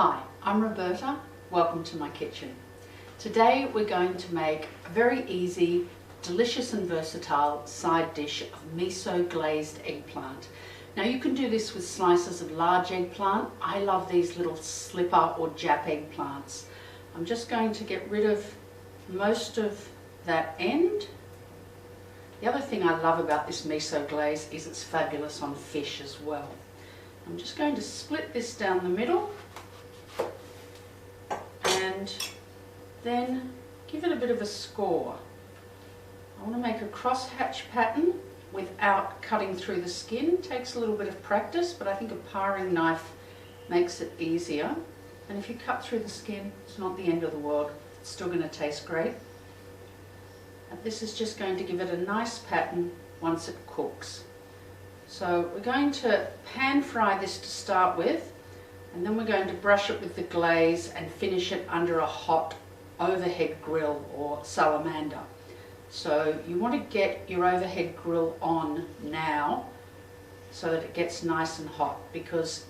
Hi, I'm Roberta. Welcome to my kitchen. Today we're going to make a very easy, delicious and versatile side dish of miso-glazed eggplant. Now you can do this with slices of large eggplant. I love these little slipper or Jap eggplants. I'm just going to get rid of most of that end. The other thing I love about this miso glaze is it's fabulous on fish as well. I'm just going to split this down the middle and then give it a bit of a score. I want to make a crosshatch pattern without cutting through the skin. It takes a little bit of practice, but I think a paring knife makes it easier. And if you cut through the skin, it's not the end of the world. It's still going to taste great. And this is just going to give it a nice pattern once it cooks. So we're going to pan fry this to start with, and then we're going to brush it with the glaze and finish it under a hot overhead grill or salamander. So you want to get your overhead grill on now so that it gets nice and hot, because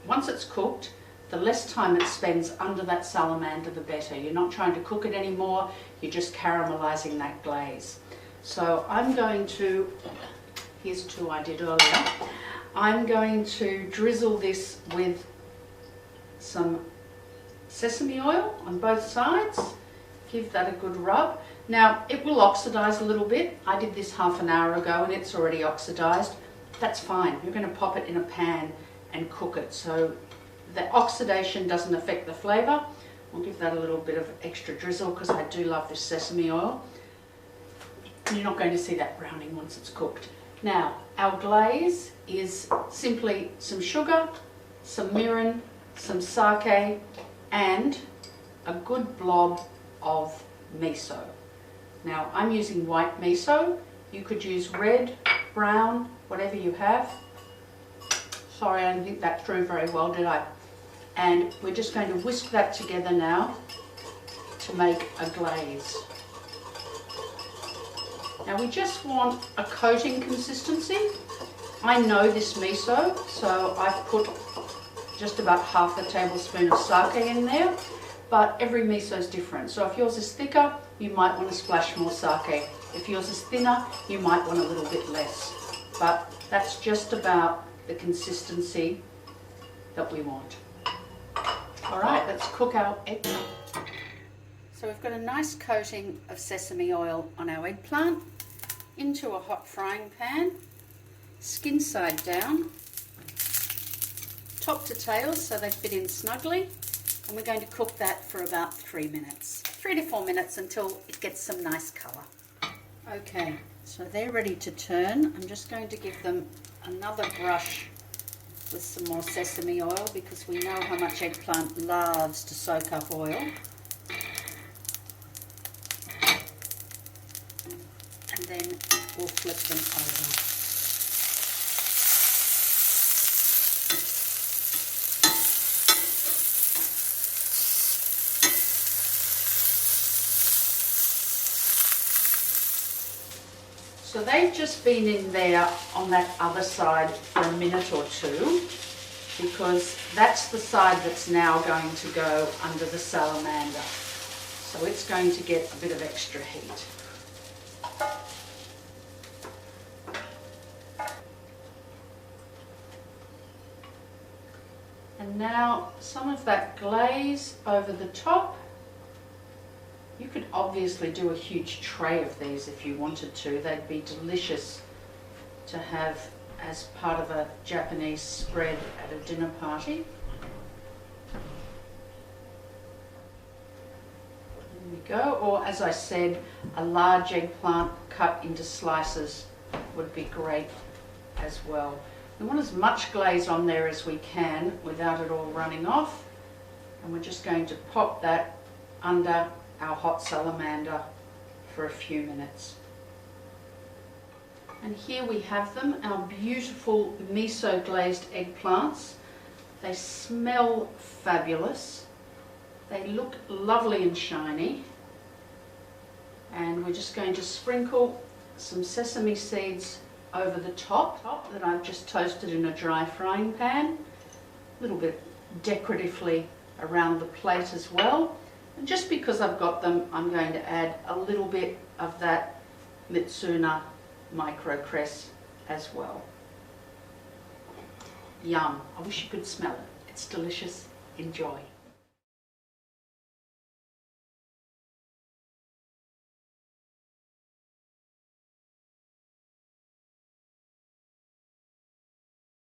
once it's cooked, the less time it spends under that salamander, the better. You're not trying to cook it anymore, you're just caramelizing that glaze. So I'm going to, here's two I did earlier, I'm going to drizzle this with some sesame oil on both sides. Give that a good rub. Now it will oxidize a little bit. I did this half an hour ago and it's already oxidized. That's fine. You're going to pop it in a pan and cook it, so the oxidation doesn't affect the flavor. I'll give that a little bit of extra drizzle because I do love this sesame oil. You're not going to see that browning once it's cooked. Now our glaze is simply some sugar, some mirin, some sake and a good blob of miso. Now I'm using white miso. You could use red, brown, whatever you have. Sorry, I didn't think that through very well, did I? And we're just going to whisk that together now to make a glaze. Now we just want a coating consistency. I know this miso, so I've put just about half a tablespoon of sake in there, but every miso is different. So if yours is thicker, you might want to splash more sake. If yours is thinner, you might want a little bit less. But that's just about the consistency that we want. All right, let's cook our eggplant. So we've got a nice coating of sesame oil on our eggplant. Into a hot frying pan, skin side down, top to tail so they fit in snugly, and we're going to cook that for about 3 minutes. 3 to 4 minutes until it gets some nice colour. Okay, so they're ready to turn. I'm just going to give them another brush with some more sesame oil because we know how much eggplant loves to soak up oil. And then we'll flip them over. So they've just been in there on that other side for a minute or two, because that's the side that's now going to go under the salamander. So it's going to get a bit of extra heat. And now some of that glaze over the top. You could obviously do a huge tray of these if you wanted to. They'd be delicious to have as part of a Japanese spread at a dinner party. There we go. Or as I said, a large eggplant cut into slices would be great as well. We want as much glaze on there as we can without it all running off. And we're just going to pop that under our hot salamander for a few minutes. And here we have them, our beautiful miso glazed eggplants. They smell fabulous. They look lovely and shiny. And we're just going to sprinkle some sesame seeds over the top that I've just toasted in a dry frying pan. A little bit decoratively around the plate as well. And just because I've got them, I'm going to add a little bit of that Mitsuna micro cress as well. Yum. I wish you could smell it. It's delicious. Enjoy.